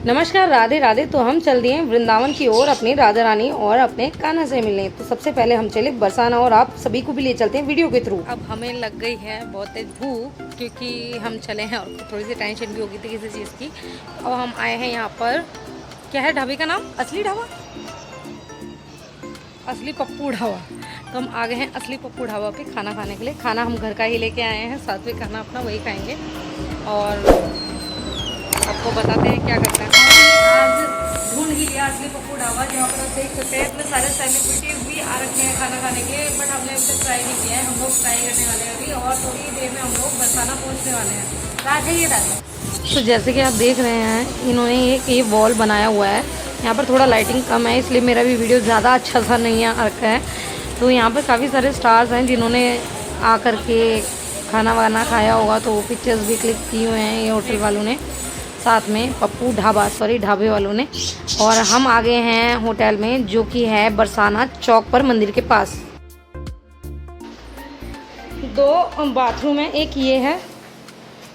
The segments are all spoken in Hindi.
नमस्कार, राधे राधे। तो हम चल दिए वृंदावन की ओर अपनी राधा रानी और अपने कान्हा से मिलने। तो सबसे पहले हम चले बरसाना और आप सभी को भी ले चलते हैं वीडियो के थ्रू। अब हमें लग गई है बहुत तेज भूख, क्योंकि हम चले हैं और थोड़ी सी टेंशन भी होगी थी किसी चीज़ की। अब हम आए हैं यहाँ पर, क्या है ढाबे का नाम? असली ढाबा, असली पप्पू ढाबा। तो हम आ गए हैं असली पप्पू ढाबा पे खाना खाने के लिए। खाना हम घर का ही लेके आए हैं, सात्विक खाना अपना वही खाएंगे। और आपको बताते हैं क्या करते हैं। आज ढूंढ ही लिया असली पप्पू ढाबा, जहाँ पर आप देख सकते हैं इतने सारे सेलिब्रिटीज भी आ रखे हैं खाना खाने के लिए, बट हमने अभी तक ट्राई नहीं किया है। हम लोग ट्राई करने वाले हैं अभी, और थोड़ी देर में हम लोग बरसाना पहुँचने वाले हैं। राधे ये राधे। तो जैसे कि आप देख रहे हैं, इन्होंने एक ये वॉल बनाया हुआ है। यहाँ पर थोड़ा लाइटिंग कम है, इसलिए मेरा भी वीडियो ज़्यादा अच्छा सा नहीं आ रखा है। तो यहाँ पर काफ़ी सारे स्टार्स हैं जिन्होंने आकर के खाना वाना खाया होगा, तो पिक्चर्स भी क्लिक किए हुए हैं ये होटल वालों ने, साथ में पप्पू ढाबा ढाबे वालों ने। और हम आ गए हैं होटल में, जो कि है बरसाना चौक पर मंदिर के पास। 2 बाथरूम है, एक ये है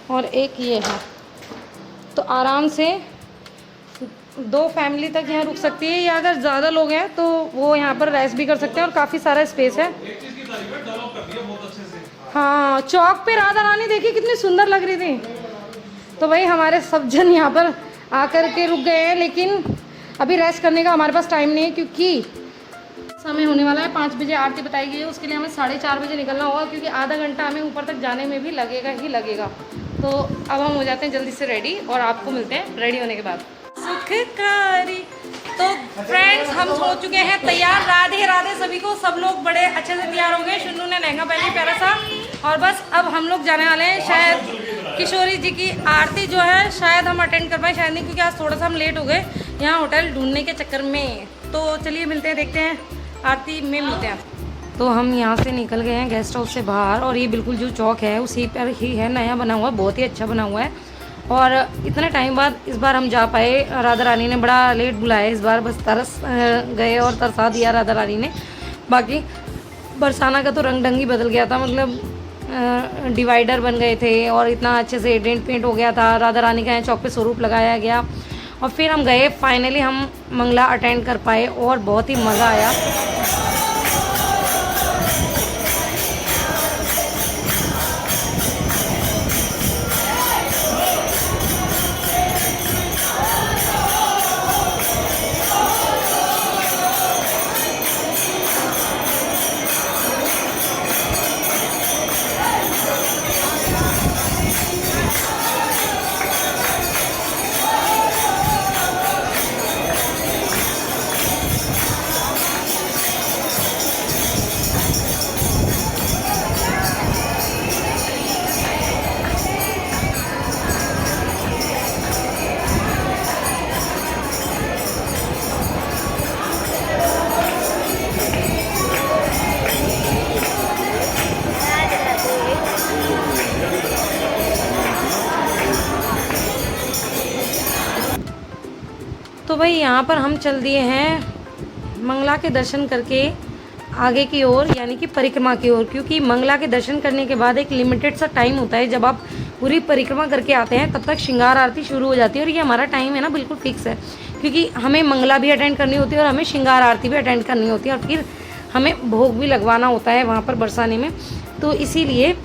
और एक ये है। तो आराम से 2 फैमिली तक यहाँ रुक सकती है, या अगर ज़्यादा लोग हैं तो वो यहाँ पर रेस्ट भी कर सकते हैं। और काफ़ी सारा स्पेस है। हाँ, चौक पे राधा रानी देखिए कितनी सुंदर लग रही थी। तो भाई हमारे सब जन यहाँ पर आकर के रुक गए हैं, लेकिन अभी रेस्ट करने का हमारे पास टाइम नहीं है, क्योंकि समय होने वाला है। 5 बजे आरती बताई गई है, उसके लिए हमें 4:30 बजे निकलना होगा, क्योंकि आधा घंटा हमें ऊपर तक जाने में भी लगेगा ही लगेगा। तो अब हम हो जाते हैं जल्दी से रेडी, और आपको मिलते हैं रेडी होने के बाद। सुखकारी। तो फ्रेंड्स, हम हो चुके हैं तैयार। राधे राधे सभी को। सब लोग बड़े अच्छे से तैयार हो गए। शुन्नू ने लहंगा पहन प्यारा सा, और बस अब हम लोग जाने वाले हैं। शायद किशोरी जी की आरती जो है शायद हम अटेंड कर पाए, शायद नहीं, क्योंकि आज थोड़ा सा हम लेट हो गए यहाँ होटल ढूंढने के चक्कर में। तो चलिए मिलते हैं, देखते हैं आरती में मिलते हैं। तो हम यहाँ से निकल गए हैं गेस्ट हाउस से बाहर, और ये बिल्कुल जो चौक है उसी पर ही है, नया बना हुआ, बहुत ही अच्छा बना हुआ है। और इतने टाइम बाद इस बार हम जा पाए। राधा रानी ने बड़ा लेट बुलाया इस बार, बस तरस गए और तरसा दिया राधा रानी ने। बाकी बरसाना का तो रंग ढंग ही बदल गया था, मतलब डिवाइडर बन गए थे और इतना अच्छे से डेंट पेंट हो गया था। राधा रानी का यहाँ चौक पे स्वरूप लगाया गया, और फिर हम गए, फाइनली हम मंगला अटेंड कर पाए और बहुत ही मज़ा आया। तो भाई यहाँ पर हम चल दिए हैं मंगला के दर्शन करके आगे की ओर, यानी कि परिक्रमा की ओर, क्योंकि मंगला के दर्शन करने के बाद एक लिमिटेड सा टाइम होता है। जब आप पूरी परिक्रमा करके आते हैं तब तक श्रृंगार आरती शुरू हो जाती है, और ये हमारा टाइम है ना बिल्कुल फिक्स है, क्योंकि हमें मंगला भी अटेंड करनी होती है और हमें श्रृंगार आरती भी अटेंड करनी होती है, और फिर हमें भोग भी लगवाना होता है वहाँ पर बरसाने में। तो इसीलिए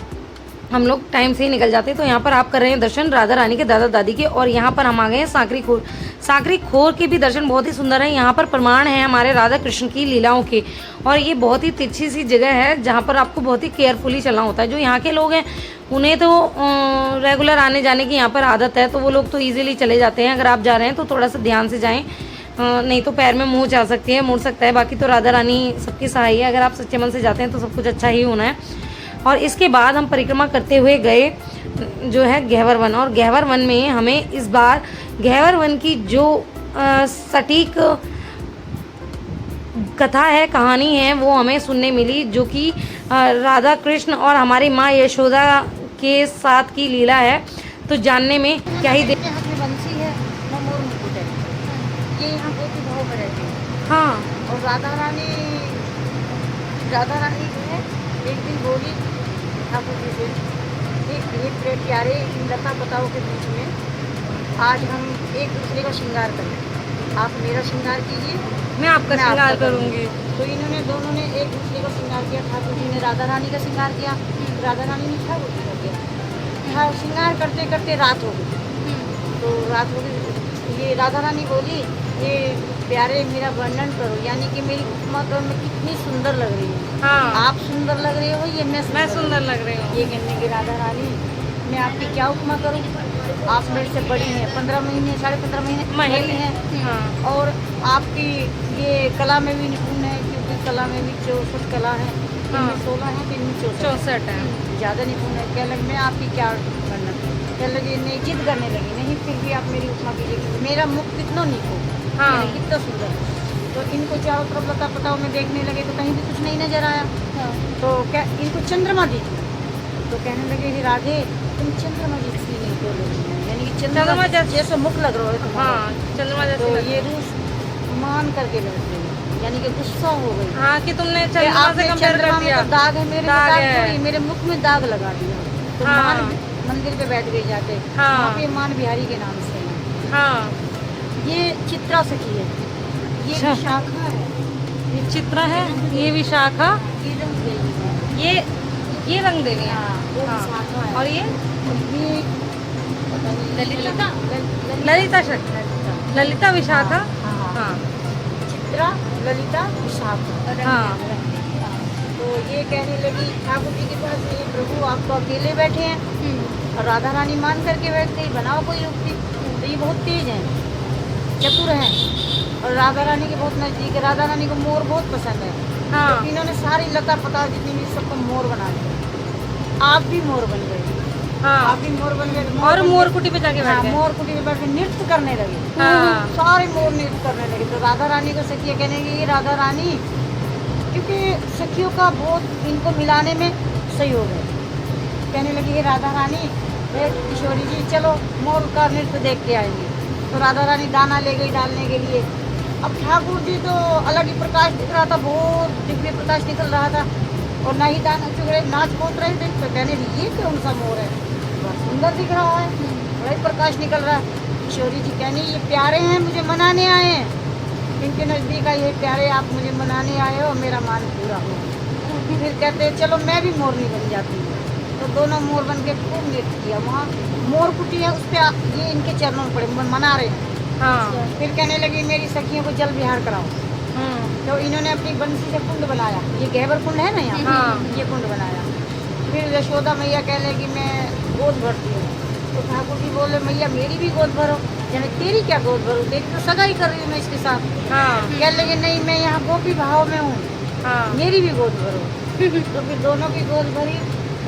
हम लोग टाइम से ही निकल जाते हैं। तो यहाँ पर आप कर रहे हैं दर्शन राधा रानी के दादा दादी के, और यहाँ पर हम आ गए हैं सांकरी खोर। सांकरी खोर के भी दर्शन बहुत ही सुंदर है। यहाँ पर प्रमाण है हमारे राधा कृष्ण की लीलाओं के, और ये बहुत ही तिरछी सी जगह है जहाँ पर आपको बहुत ही केयरफुली चलना होता है। जो यहाँ के लोग हैं उन्हें तो रेगुलर आने जाने की यहाँ पर आदत है, तो वो लोग तो ईजिली चले जाते हैं। अगर आप जा रहे हैं तो थोड़ा सा ध्यान से जाएँ, नहीं तो पैर में मोच आ सकती है, मुड़ सकता है। बाकी तो राधा रानी सबकी सहाय है, अगर आप सच्चे मन से जाते हैं तो सब कुछ अच्छा ही होना है। और इसके बाद हम परिक्रमा करते हुए गए जो है गहवर वन, और गहवर वन में हमें इस बार गहवर वन की जो सटीक कथा है, कहानी है, वो हमें सुनने मिली, जो कि राधा कृष्ण और हमारी माँ यशोदा के साथ की लीला है। तो जानने में क्या ही दे। बंसी है, मोर मुकुट है, ये यहाँ गोपी भाव में रहते हैं। हाँ, और राधा रानी जो है एक दिन बोली ठाकुर जी से, एक प्यारे इन लता पताओं के बीच में आज हम एक दूसरे का श्रृंगार करें। आप मेरा श्रृंगार कीजिए, मैं आपका मैं श्रृंगार आपका करूँगी। तो इन्होंने दोनों ने एक दूसरे का श्रृंगार किया। ठाकुर जी ने राधा रानी का श्रृंगार किया, राधा रानी ने ठाकुर जी का किया। हाँ, श्रृंगार करते करते रात हो गई। तो रात हो गई, ये राधा रानी बोली, ये प्यारे मेरा वर्णन करो, यानी कि मेरी उपमा करो, मैं कितनी सुंदर लग रही हूँ। हाँ, आप सुंदर लग रहे हो, ये मैं सुंदर लग रही हूँ। ये कहने की राधा रानी, मैं आपकी क्या उपमा करूँ, आप मेरे से बड़ी हैं, 15 महीने 15.5 महीने हैं। हाँ, और आपकी ये कला में भी निपुण है, क्योंकि कला में भी 64 कला है। हाँ। 16 है, तो इनमें 64 64 है। ज़्यादा निपुण है। क्या लगे मैं आपकी क्या वर्णन, क्या लगे नहीं, जिद करने लगी, नहीं फिर भी आप मेरी उपमा कीजिए, मेरा मुख कितना नीक हो, हाँ। कितना सुंदर। तो इनको चारों तरफ लता पताओं में देखने लगे तो कहीं भी कुछ नहीं नजर आया। तो क्या इनको चंद्रमा दिखी, तो कहने लगे हे राधे, तुम चंद्रमा जैसी नहीं बोल रही हो, यानी कि चंद्रमा जैसे मुख लग रहा है तुम्हारा। हाँ, चंद्रमा तो जैसे ये रूस मान करके बैठ गई, यानी कि गुस्सा हो गई। हाँ, कि तुमने कि चंद्रमा आपने से कंपेयर चंद्रमा कर में दिया। तो दाग है, मेरे में दाग दाग है। थोड़ी, मेरे मुख में दाग लगा दिया। तो हाँ। मान मंदिर पे बैठ गई जाके, हाँ। वहाँ पे मान बिहारी के नाम से है। हाँ, ये चित्रा सखी है, ये अच्छा। विशाखा है, ये चित्रा है, ये विशाखा, ये रंग देवी है। ये रंग देवी है। हाँ, वो हाँ। विशाखा है। और ये ये पता नहीं, ललिता? ललिता ललिता शक्ति, ललिता विशाखा। हाँ, हाँ। हाँ, चित्रा, ललिता, विशाखा। हाँ। तो ये कहने लगी ठाकुर जी के पास, ये प्रभु आप तो अकेले बैठे हैं, और राधा रानी मान करके बैठ गई, बनाओ कोई युक्ति। तो ये बहुत तेज हैं, चतुर हैं, और राधा रानी के बहुत नज़दीक है। राधा रानी को मोर बहुत पसंद है। हाँ। तो इन्होंने सारी लता पता जितनी भी सबको मोर बना दिया। आप भी मोर बन गए, हाँ, आप भी मोर बन गए। और मोर कुटी पे जाके बैठ हाँ, गए। मोर कुटी में बैठ के नृत्य करने लगे। हाँ। सारे मोर नृत्य करने लगे। तो राधा रानी को सखिया कहने लगी, ये राधा रानी, क्योंकि सखियों का बहुत इनको मिलाने में सहयोग है, कहने लगी ये राधा रानी, ये किशोरी जी चलो मोर का नृत्य देख के आएंगे। तो राधा रानी दाना ले गई डालने के लिए। अब ठाकुर जी तो अलग ही प्रकाश दिख रहा था, बहुत दिव्य प्रकाश निकल रहा था, और ना ही दाना चुग रहे, नाच कूद रहे थे। तो कहने लगी ये कौन सा मोर है, बहुत सुंदर दिख रहा है, बड़ा ही प्रकाश निकल रहा है। किशोरी जी कहने ये प्यारे हैं, मुझे मनाने आए हैं, इनके नज़दीक आए, ये प्यारे आप मुझे मनाने आए हो, मेरा मान पूरा हो। फिर कहते चलो मैं भी मोरनी बन जाती हूँ। तो दोनों मोर बन के खूब नृत्य किया। वहाँ मोर कुटी है, उस पर ये इनके चरणों में पड़े मना रहे हैं। हाँ। फिर कहने लगी मेरी सखियों को जल विहार कराओ। तो इन्होंने अपनी बंसी से कुंड बनाया, ये गहवर कुंड है ना यहाँ, हाँ। ये कुंड बनाया। फिर यशोदा मैया कहने लगी मैं गोद भरती हूँ। तो ठाकुर जी बोले मैया मेरी भी गोद भरो। यानी तेरी क्या गोद भरो, तेरी तो सगाई कर रही हूँ मैं इसके साथ। हाँ। कहने लगे नहीं मैं यहाँ गोपी भाव में हूँ, हाँ। मेरी भी गोद भरो। तो फिर दोनों की गोद भरी,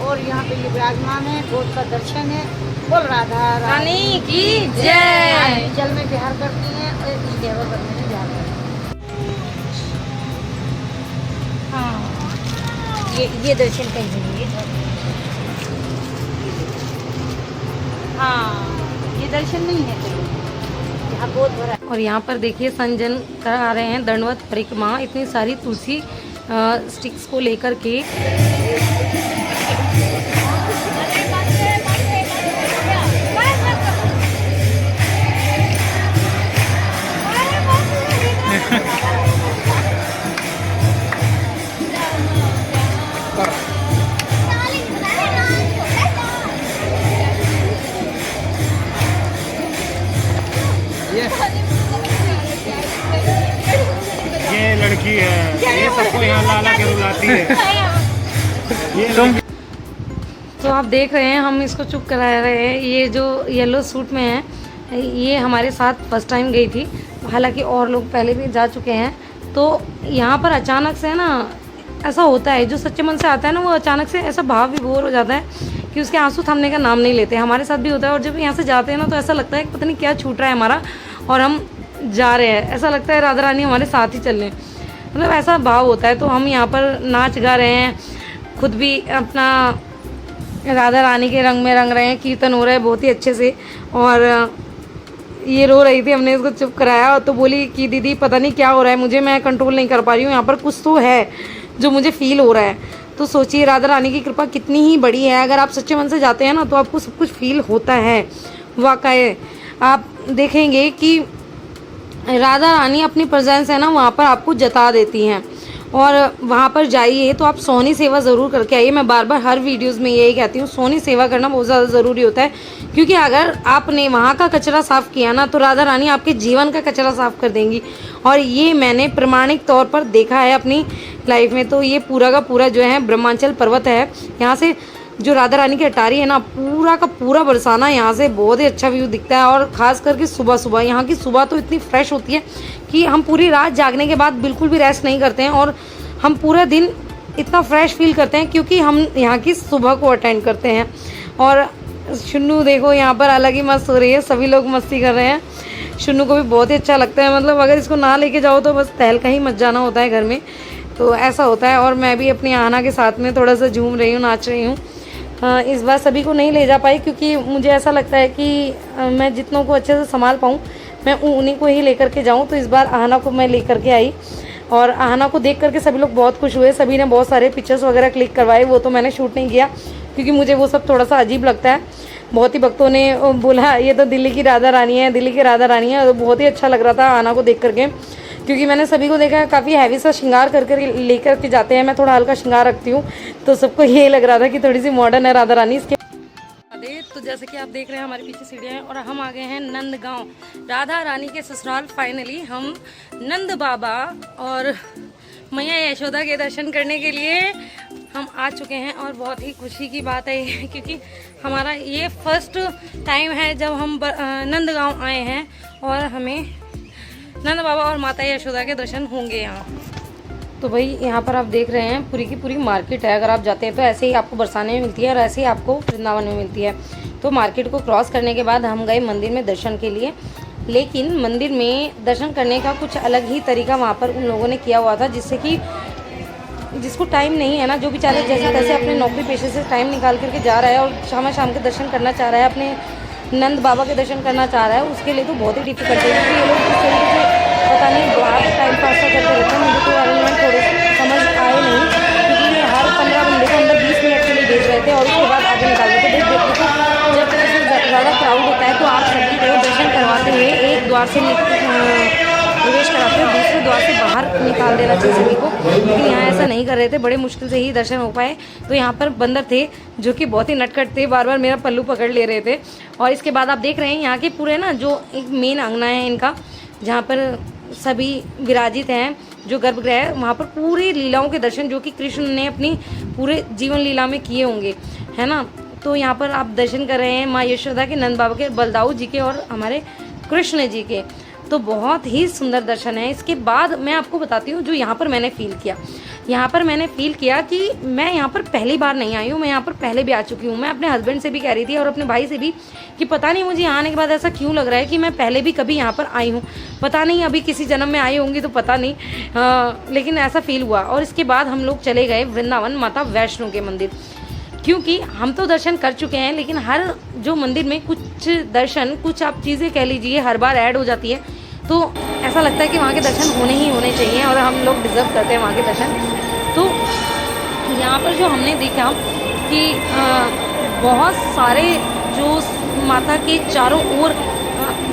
और यहाँ पे ये विराजमान है, गोद का दर्शन है। बोल राधा रानी की जय। जल में बिहार करती हैं, और इस गहवर करने में बिहार करती हाँ। हैं। ये दर्शन कहीं नहीं है। हाँ, ये दर्शन नहीं है कहीं, यहाँ गोद भरा है। और यहाँ पर देखिए संजन करा रहे हैं दंडवत परिक्रमा, इतनी सारी तुलसी स्टिक्स को लेकर के। ये लड़की है, ये सबको यहाँ लाला के रुलाती है। ये लड़की तो आप देख रहे हैं हम इसको चुप करा रहे हैं। ये जो येलो सूट में है ये हमारे साथ फर्स्ट टाइम गई थी, हालांकि और लोग पहले भी जा चुके हैं। तो यहाँ पर अचानक से ना ऐसा होता है, जो सच्चे मन से आता है ना वो अचानक से ऐसा भाव विभोर हो जाता है कि उसके आंसू थमने का नाम नहीं लेते। हमारे साथ भी होता है, और जब यहाँ से जाते हैं ना तो ऐसा लगता है कि पता नहीं क्या छूट रहा है हमारा, और हम जा रहे हैं, ऐसा लगता है राधा रानी हमारे साथ ही चल रहे हैं, मतलब ऐसा भाव होता है। तो हम यहाँ पर नाच गा रहे हैं, खुद भी अपना राधा रानी के रंग में रंग रहे हैं, कीर्तन हो रहा है बहुत ही अच्छे से। और ये रो रही थी, हमने इसको चुप कराया, तो बोली कि दीदी पता नहीं क्या हो रहा है मुझे, मैं कंट्रोल नहीं कर पा रही हूँ, यहाँ पर कुछ तो है जो मुझे फील हो रहा है। तो सोचिए राधा रानी की कृपा कितनी ही बड़ी है। अगर आप सच्चे मन से जाते हैं ना तो आपको सब कुछ फील होता है। वाकई आप देखेंगे कि राधा रानी अपनी प्रेजेंस है ना वहाँ पर आपको जता देती हैं। और वहाँ पर जाइए तो आप सोहनी सेवा ज़रूर करके आइए। मैं बार बार हर वीडियोस में यही कहती हूँ, सोहनी सेवा करना बहुत ज़्यादा ज़रूरी होता है, क्योंकि अगर आपने वहाँ का कचरा साफ़ किया ना तो राधा रानी आपके जीवन का कचरा साफ़ कर देंगी। और ये मैंने प्रमाणिक तौर पर देखा है अपनी लाइफ में। तो ये पूरा का पूरा जो है ब्रह्मांचल पर्वत है, यहाँ से जो राधा रानी की अटारी है ना, पूरा का पूरा बरसाना यहाँ से बहुत ही अच्छा व्यू दिखता है। और ख़ास करके सुबह सुबह, यहाँ की सुबह तो इतनी फ्रेश होती है कि हम पूरी रात जागने के बाद बिल्कुल भी रेस्ट नहीं करते हैं और हम पूरा दिन इतना फ्रेश फील करते हैं, क्योंकि हम यहाँ की सुबह को अटेंड करते हैं। और शुन्नू देखो यहाँ पर अलग ही मस्त हो रही है, सभी लोग मस्ती कर रहे हैं। शुन्नू को भी बहुत ही अच्छा लगता है, मतलब अगर इसको ना लेके जाओ तो बस तहलका ही मच जाना होता है घर में, तो ऐसा होता है। और मैं भी अपनी आना के साथ में थोड़ा सा झूम रही हूँ, नाच रही हूँ। इस बार सभी को नहीं ले जा पाई, क्योंकि मुझे ऐसा लगता है कि मैं जितनों को अच्छे से संभाल पाऊँ मैं उन्हीं को ही लेकर के जाऊँ। तो इस बार आहना को मैं लेकर के आई और आहना को देख करके सभी लोग बहुत खुश हुए। सभी ने बहुत सारे पिक्चर्स वगैरह क्लिक करवाए, वो तो मैंने शूट नहीं किया क्योंकि मुझे वो सब थोड़ा सा अजीब लगता है। बहुत ही भक्तों ने बोला ये तो दिल्ली की राधा रानी है, दिल्ली की राधा रानी है। तो बहुत ही अच्छा लग रहा था आहना को देख करके, क्योंकि मैंने सभी को देखा है काफ़ी हैवी सा श्रृंगार करके लेकर के जाते हैं। मैं थोड़ा हल्का श्रृंगार रखती हूँ, तो सबको ये लग रहा था कि थोड़ी सी मॉडर्न है राधा रानी। इसके तो जैसे कि आप देख रहे हैं हमारे पीछे सीढ़ियाँ हैं और हम आ गए हैं नंदगांव, राधा रानी के ससुराल। फाइनली हम नंद बाबा और मैया यशोदा के दर्शन करने के लिए हम आ चुके हैं। और बहुत ही खुशी की बात है ये, क्योंकि हमारा ये फर्स्ट टाइम है जब हम नंदगांव आए हैं और हमें नंद बाबा और माता यशोदा के दर्शन होंगे यहाँ। तो भाई यहाँ पर आप देख रहे हैं पूरी की पूरी मार्केट है। अगर आप जाते हैं तो ऐसे ही आपको बरसाने में मिलती है और ऐसे ही आपको वृंदावन में मिलती है। तो मार्केट को क्रॉस करने के बाद हम गए मंदिर में दर्शन के लिए, लेकिन मंदिर में दर्शन करने का कुछ अलग ही तरीका वहाँ पर उन लोगों ने किया हुआ था, जिससे कि जिसको टाइम नहीं है ना, जो बेचारे जैसे तैसे अपने नौकरी पेशे से टाइम निकाल करके जा रहा है और शाम के दर्शन करना चाह रहा है, अपने नंद बाबा के दर्शन करना चाह रहा है, उसके लिए तो बहुत ही डिफिकल्ट है। क्योंकि ये लोग इस तरीके से पता नहीं बाहर टाइम पास करते रहते हैं। मुझे तो अरेंजमेंट थोड़े समझ आए नहीं, क्योंकि ये हर 15 बंदे को अंदर 20 मिनट के लिए भेज रहे थे और उसके बाद आगे निकाल देते थे। देखो जब ज़्यादा क्राउड होता है तो आप सभी को दर्शन करवाते हुए एक द्वार से प्रवेश कराते हुए दूसरे द्वार से बाहर निकाल देना चाहिए सभी को, लेकिन यहाँ ऐसा नहीं कर रहे थे। बड़े मुश्किल से ही दर्शन हो पाए। तो यहाँ पर बंदर थे जो कि बहुत ही नटखट थे, बार बार मेरा पल्लू पकड़ ले रहे थे। और इसके बाद आप देख रहे हैं यहाँ के पूरे ना जो एक मेन अंगना है इनका, जहाँ पर सभी विराजित हैं, जो गर्भगृह है, वहाँ पर पूरी लीलाओं के दर्शन जो कि कृष्ण ने अपनी पूरे जीवन लीला में किए होंगे, है ना। तो यहाँ पर आप दर्शन कर रहे हैं माँ यशोदा के, नंद बाबा के, बलदाऊ जी के और हमारे कृष्ण जी के। तो बहुत ही सुंदर दर्शन है। इसके बाद मैं आपको बताती हूँ जो यहाँ पर मैंने फ़ील किया। यहाँ पर मैंने फ़ील किया कि मैं यहाँ पर पहली बार नहीं आई हूँ, मैं यहाँ पर पहले भी आ चुकी हूँ। मैं अपने हस्बैंड से भी कह रही थी और अपने भाई से भी कि पता नहीं मुझे यहाँ आने के बाद ऐसा क्यों लग रहा है कि मैं पहले भी कभी यहाँ पर आई हूँ। पता नहीं अभी किसी जन्म में आई होंगी तो पता नहीं, लेकिन ऐसा फील हुआ। और इसके बाद हम लोग चले गए वृंदावन माता वैष्णो के मंदिर, क्योंकि हम तो दर्शन कर चुके हैं, लेकिन हर जो मंदिर में कुछ दर्शन, कुछ आप चीज़ें कह लीजिए हर बार ऐड हो जाती है, तो ऐसा लगता है कि वहाँ के दर्शन होने ही होने चाहिए और हम लोग डिज़र्व करते हैं वहाँ के दर्शन। तो यहाँ पर जो हमने देखा कि बहुत सारे जो माता के चारों ओर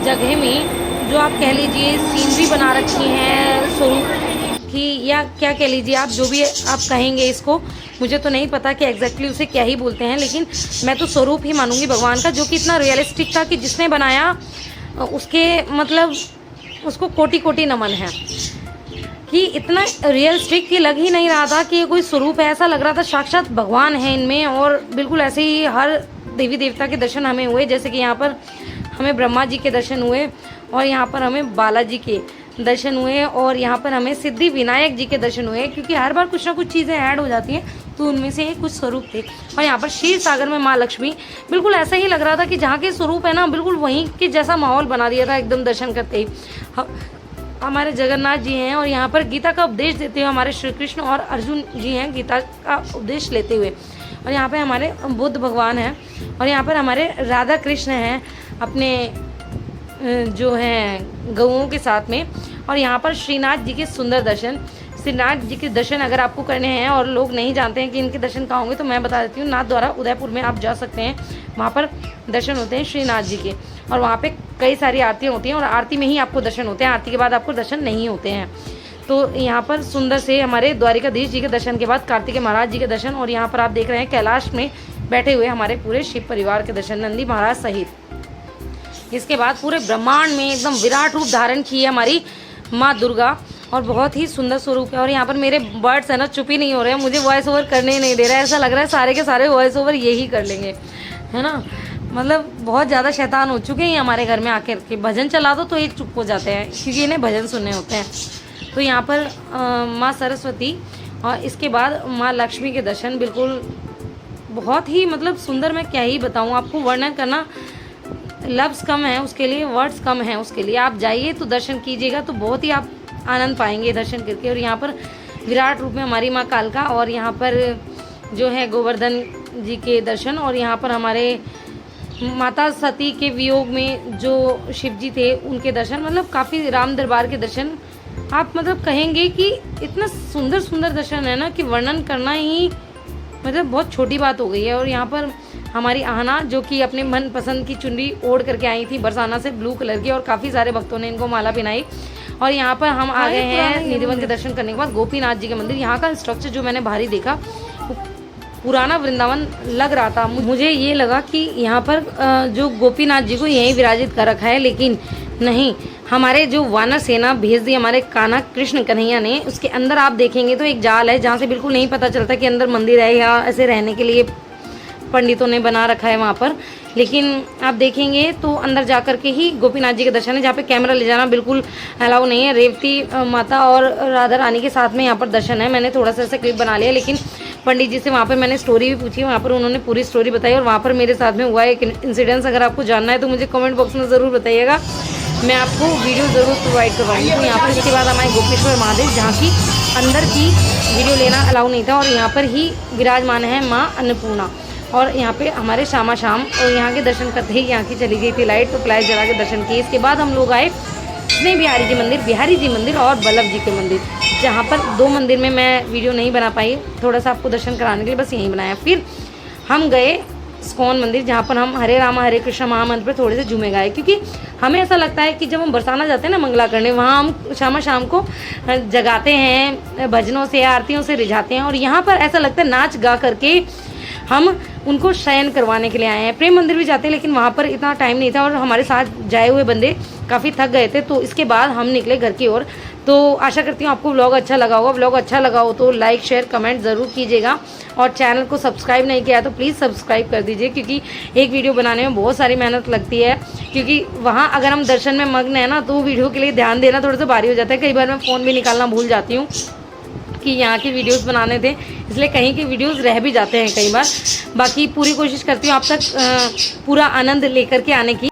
जगह में जो आप कह लीजिए सीनरी बना रखी हैं स्वरूप की, या क्या कह लीजिए आप, जो भी आप कहेंगे इसको, मुझे तो नहीं पता कि एग्जैक्टली उसे क्या ही बोलते हैं, लेकिन मैं तो स्वरूप ही मानूंगी भगवान का, जो कि इतना रियलिस्टिक था कि जिसने बनाया उसके मतलब उसको कोटि कोटि नमन है। कि इतना रियलिस्टिक कि लग ही नहीं रहा था कि ये कोई स्वरूप है, ऐसा लग रहा था साक्षात भगवान है इनमें। और बिल्कुल ऐसे ही हर देवी देवता के दर्शन हमें हुए, जैसे कि यहाँ पर हमें ब्रह्मा जी के दर्शन हुए और यहाँ पर हमें बालाजी के दर्शन हुए और यहाँ पर हमें सिद्धि विनायक जी के दर्शन हुए, क्योंकि हर बार कुछ ना कुछ चीज़ें ऐड हो जाती हैं, तो उनमें से कुछ स्वरूप थे। और यहाँ पर क्षीर सागर में माँ लक्ष्मी, बिल्कुल ऐसा ही लग रहा था कि जहाँ के स्वरूप है ना, बिल्कुल वहीं के जैसा माहौल बना दिया था एकदम दर्शन करते ही। हमारे जगन्नाथ जी हैं और यहाँ पर गीता का उपदेश देते हुए हमारे श्री कृष्ण और अर्जुन जी हैं गीता का उपदेश लेते हुए। और यहाँ पे हमारे बुद्ध भगवान हैं और यहाँ पर हमारे राधा कृष्ण हैं अपने जो हैं गौओं के साथ में। और यहाँ पर श्रीनाथ जी के सुंदर दर्शन, श्रीनाथ जी के दर्शन अगर आपको करने हैं और लोग नहीं जानते हैं कि इनके दर्शन कहाँ होंगे, तो मैं बता देती हूँ, नाथ द्वारा उदयपुर में आप जा सकते हैं, वहाँ पर दर्शन होते हैं श्रीनाथ जी के। और वहाँ पे कई सारी आरतियाँ होती हैं और आरती में ही आपको दर्शन होते हैं, आरती के बाद आपको दर्शन नहीं होते हैं। तो यहाँ पर सुंदर से हमारे द्वारिकाधीश जी के दर्शन के बाद कार्तिकेय महाराज जी के दर्शन, और यहाँ पर आप देख रहे हैं कैलाश में बैठे हुए हमारे पूरे शिव परिवार के दर्शन, नंदी महाराज सहित। इसके बाद पूरे ब्रह्मांड में एकदम विराट रूप धारण की है हमारी माँ दुर्गा, और बहुत ही सुंदर स्वरूप है। और यहाँ पर मेरे बर्ड्स है ना चुप ही नहीं हो रहे हैं, मुझे वॉइस ओवर करने ही नहीं दे रहा है। ऐसा लग रहा है सारे के सारे वॉइस ओवर यही कर लेंगे, है ना। मतलब बहुत ज़्यादा शैतान हो चुके हैं हमारे घर में आकर के, भजन चला दो तो ये चुप हो जाते हैं क्योंकि इन्हें भजन सुनने होते हैं। तो यहाँ पर माँ सरस्वती और इसके बाद माँ लक्ष्मी के दर्शन बिल्कुल बहुत ही मतलब सुंदर, मैं क्या ही बताऊँ आपको, वर्णन करना लफ्ज़ कम है उसके लिए, वर्ड्स कम हैं उसके लिए। आप जाइए तो दर्शन कीजिएगा तो बहुत ही आप आनंद पाएंगे दर्शन करके। और यहाँ पर विराट रूप में हमारी माँ कालका, और यहाँ पर जो है गोवर्धन जी के दर्शन, और यहाँ पर हमारे माता सती के वियोग में जो शिव जी थे उनके दर्शन, मतलब काफ़ी राम दरबार के दर्शन। आप मतलब कहेंगे कि इतना सुंदर सुंदर दर्शन है ना कि वर्णन करना ही मतलब बहुत छोटी बात हो गई है। और यहाँ पर हमारी आहना जो कि अपने मन पसंद की चुनरी ओढ़ करके आई थी बरसाना से, ब्लू कलर की, और काफ़ी सारे भक्तों ने इनको माला पहनाई। और यहाँ पर हम आ गए हैं निधिवन के दर्शन करने के बाद गोपीनाथ जी के मंदिर। यहाँ का स्ट्रक्चर जो मैंने बाहरी देखा पुराना वृंदावन लग रहा था, मुझे ये लगा कि यहाँ पर जो गोपीनाथ जी को यहीं विराजित कर रखा है, लेकिन नहीं, हमारे जो वानर सेना भेज दी हमारे कान्हा कृष्ण कन्हैया ने, उसके अंदर आप देखेंगे तो एक जाल है जहाँ से बिल्कुल नहीं पता चलता कि अंदर मंदिर है या ऐसे रहने के लिए पंडितों ने बना रखा है वहाँ पर। लेकिन आप देखेंगे तो अंदर जा कर के ही गोपीनाथ जी के दर्शन है, जहाँ पे कैमरा ले जाना बिल्कुल अलाउ नहीं है। रेवती माता और राधा रानी के साथ में यहाँ पर दर्शन है। मैंने थोड़ा सा ऐसे क्लिप बना लिया, लेकिन पंडित जी से वहाँ पर मैंने स्टोरी भी पूछी, वहाँ पर उन्होंने पूरी स्टोरी बताई। और वहाँ पर मेरे साथ में हुआ एक इंसिडेंस, अगर आपको जानना है तो मुझे कमेंट बॉक्स में ज़रूर बताइएगा, मैं आपको वीडियो ज़रूर प्रोवाइड करवाऊंगी। तो यहाँ पर इसके बाद हमारे गोपेश्वर महादेव, जहाँ की अंदर की वीडियो लेना अलाउ नहीं था, और यहाँ पर ही विराजमान है माँ अन्नपूर्णा। और यहाँ पे हमारे शामा शाम और यहाँ के दर्शन करते ही यहाँ की चली गई थी लाइट, तो फ्लैश जला के दर्शन किए। इसके बाद हम लोग आए स्नेह बिहारी जी मंदिर, बिहारी जी मंदिर और बल्लभ जी के मंदिर, जहाँ पर 2 मंदिर में मैं वीडियो नहीं बना पाई, थोड़ा सा आपको दर्शन कराने के लिए बस यहीं बनाया। फिर हम गए स्कॉन मंदिर, जहाँ पर हम हरे रामा हरे कृष्ण महामंत्र पर थोड़े से झूमे गाए, क्योंकि हमें ऐसा लगता है कि जब हम बरसाना जाते हैं ना मंगला करने, वहाँ हम शामा शाम को जगाते हैं, भजनों से आरतियों से रिझाते हैं, और यहाँ पर ऐसा लगता है नाच गा करके हम उनको शयन करवाने के लिए आए हैं। प्रेम मंदिर भी जाते हैं, लेकिन वहाँ पर इतना टाइम नहीं था और हमारे साथ जाए हुए बंदे काफ़ी थक गए थे, तो इसके बाद हम निकले घर की ओर। तो आशा करती हूँ आपको व्लॉग अच्छा लगा होगा। व्लॉग अच्छा लगा हो तो लाइक शेयर कमेंट ज़रूर कीजिएगा, और चैनल को सब्सक्राइब नहीं किया तो प्लीज़ सब्सक्राइब कर दीजिए, क्योंकि एक वीडियो बनाने में बहुत सारी मेहनत लगती है। क्योंकि वहाँ अगर हम दर्शन में मग्न है ना, तो वीडियो के लिए ध्यान देना थोड़ा सा भारी हो जाता है। कई बार मैं फ़ोन भी निकालना भूल जाती हूँ कि यहाँ की वीडियोस बनाने थे, इसलिए कहीं की वीडियोस रह भी जाते हैं कई बार। बाकी पूरी कोशिश करती हूँ आप तक पूरा आनंद लेकर के आने की।